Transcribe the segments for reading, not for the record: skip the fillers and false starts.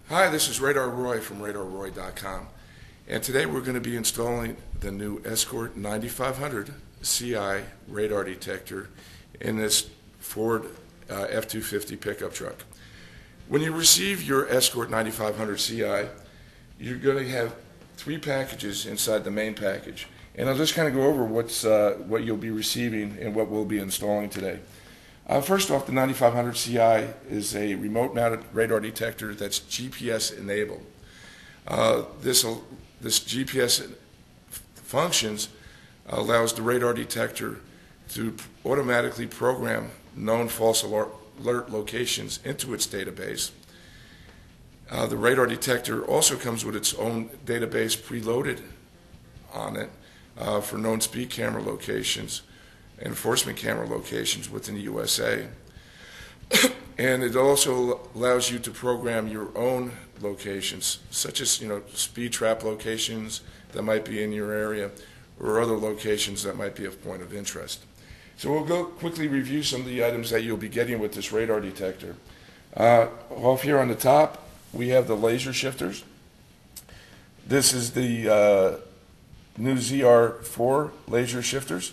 Hi, this is Radar Roy from RadarRoy.com, and today we're going to be installing the new Escort 9500ci radar detector in this Ford F-250 pickup truck. When you receive your Escort 9500ci, you're going to have three packages inside the main package, and I'll just kind of go over what you'll be receiving and what we'll be installing today. First off, the 9500ci is a remote-mounted radar detector that's GPS-enabled. This GPS functions allows the radar detector to automatically program known false alert locations into its database. The radar detector also comes with its own database preloaded on it for known speed camera locations, enforcement camera locations within the USA. And it also allows you to program your own locations, such as speed trap locations that might be in your area or other locations that might be of point of interest. So we'll go quickly review some of the items that you'll be getting with this radar detector. Off here on the top, we have the laser shifters. This is the new ZR4 laser shifters.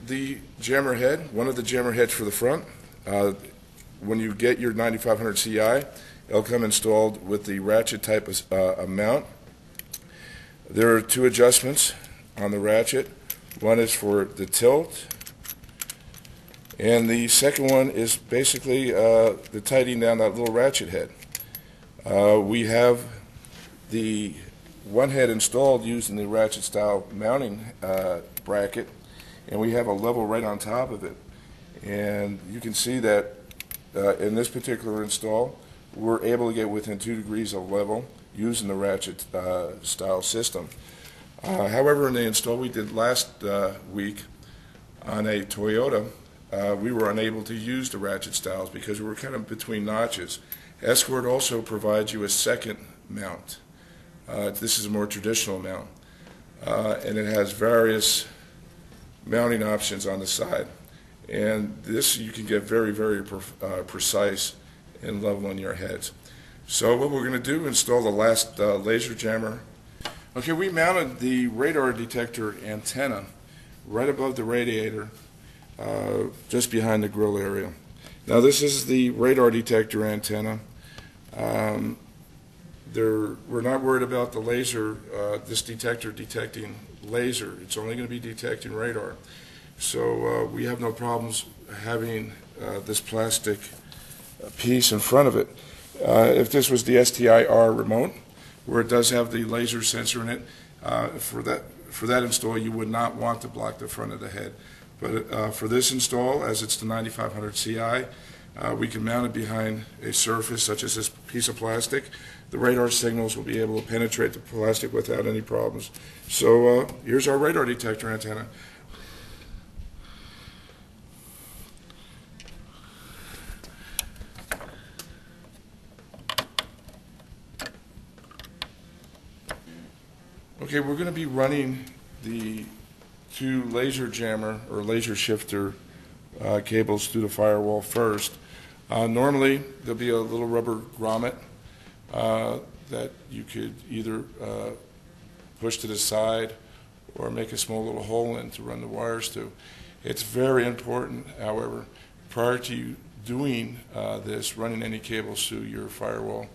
The jammer head, one of the jammer heads for the front. When you get your 9500ci, it'll come installed with the ratchet type of mount. There are two adjustments on the ratchet. One is for the tilt, and the second one is basically the tightening down that little ratchet head. We have the one head installed using the ratchet style mounting bracket, and we have a level right on top of it. And you can see that in this particular install, we're able to get within 2 degrees of level using the ratchet style system. However, in the install we did last week on a Toyota, we were unable to use the ratchet styles because we were kind of between notches. Escort also provides you a second mount. This is a more traditional mount, and it has various mounting options on the side, and this you can get very precise in leveling your heads. So what we're going to do, install the last laser jammer. Okay, we mounted the radar detector antenna right above the radiator, just behind the grill area. Now this is the radar detector antenna. We're not worried about the laser, this detector detecting laser. It's only going to be detecting radar. So we have no problems having this plastic piece in front of it. If this was the STI-R remote, where it does have the laser sensor in it, for that install you would not want to block the front of the head. But for this install, as it's the 9500ci, we can mount it behind a surface such as this piece of plastic. The radar signals will be able to penetrate the plastic without any problems. So here's our radar detector antenna. Okay, we're going to be running the two laser jammer or laser shifter cables through the firewall first. Normally there'll be a little rubber grommet that you could either push to the side or make a small little hole in to run the wires to. It's very important, however, prior to you doing this, running any cables through your firewall,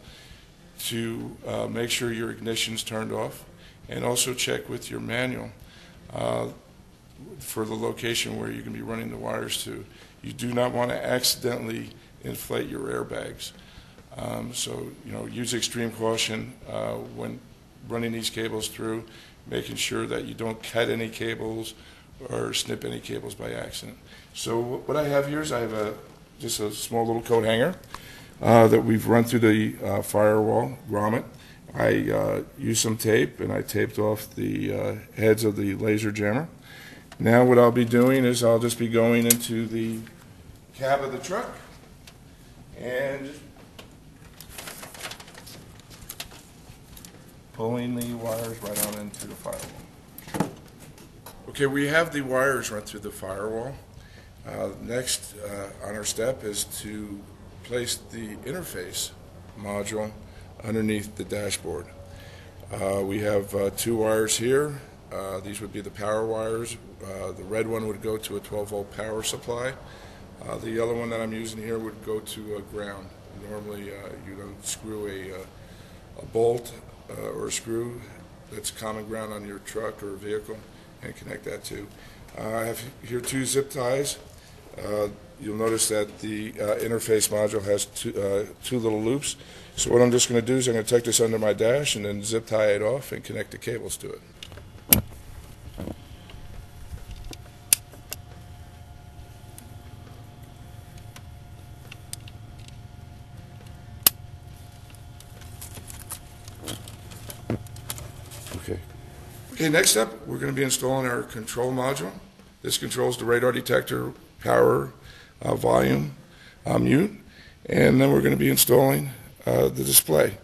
to make sure your ignition's turned off, and also check with your manual for the location where you're going to be running the wires to. You do not want to accidentally inflate your airbags. So use extreme caution when running these cables through, making sure that you don't cut any cables or snip any cables by accident. So what I have here is I have just a small little coat hanger that we've run through the firewall grommet. I used some tape and I taped off the heads of the laser jammer. Now what I'll be doing is I'll just be going into the cab of the truck and pulling the wires right on into the firewall. Okay, we have the wires run through the firewall. Next on our step is to place the interface module underneath the dashboard. We have 2 wires here. These would be the power wires. The red one would go to a 12-volt power supply. The yellow one that I'm using here would go to ground. Normally you don't screw a bolt or a screw that's common ground on your truck or vehicle and connect that to. I have here 2 zip ties. You'll notice that the interface module has two little loops. So what I'm just going to do is I'm going to take this under my dash and then zip tie it off and connect the cables to it. Okay, next up we're going to be installing our control module. This controls the radar detector, power, volume, mute, and then we're going to be installing the display.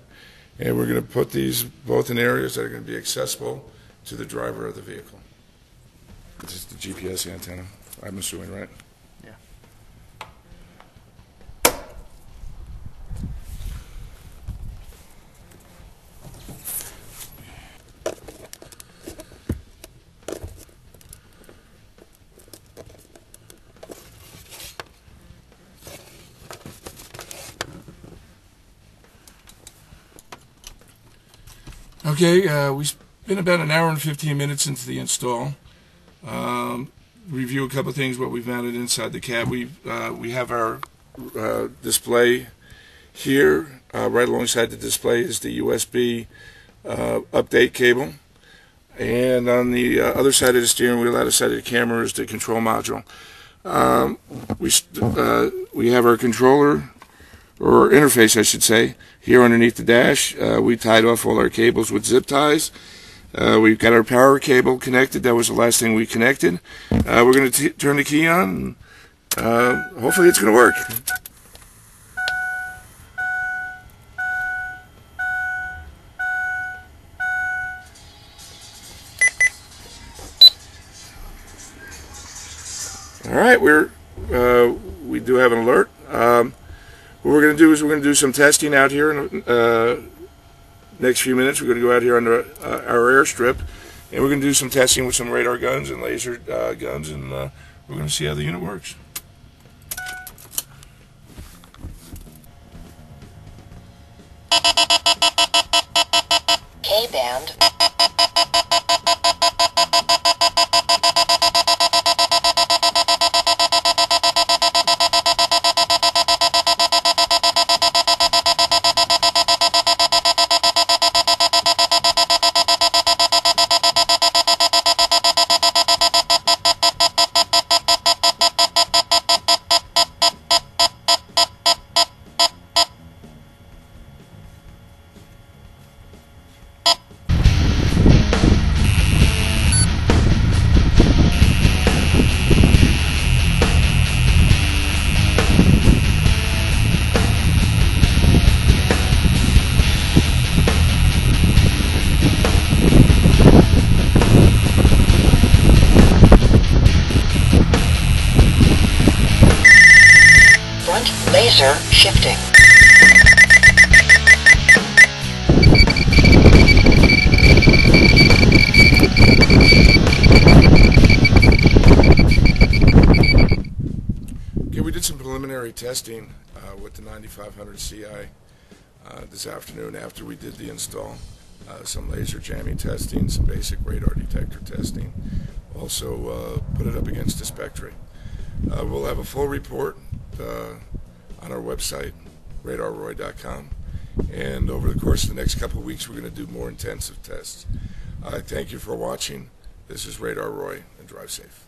And we're going to put these both in areas that are going to be accessible to the driver of the vehicle. This is the GPS antenna, I'm assuming, right? Yeah. Okay, we've been about an hour and 15 minutes into the install. Review a couple of things, what we've mounted inside the cab. We have our display here. Right alongside the display is the USB update cable. And on the other side of the steering wheel, other side of the camera, is the control module. We have our controller, or interface I should say, here underneath the dash. We tied off all our cables with zip ties. We've got our power cable connected. That was the last thing we connected. We're going to turn the key on. Hopefully it's going to work. All right, we do have an alert. What we're going to do is we're going to do some testing out here in the next few minutes. We're going to go out here under our airstrip, and we're going to do some testing with some radar guns and laser guns, and we're going to see how the unit works. K-band. Laser shifting. Okay, we did some preliminary testing with the 9500ci this afternoon after we did the install. Some laser jamming testing, some basic radar detector testing. Also put it up against the Spectre. We'll have a full report on our website, radarroy.com, and over the course of the next couple of weeks we're going to do more intensive tests. I thank you for watching. This is Radar Roy, and drive safe.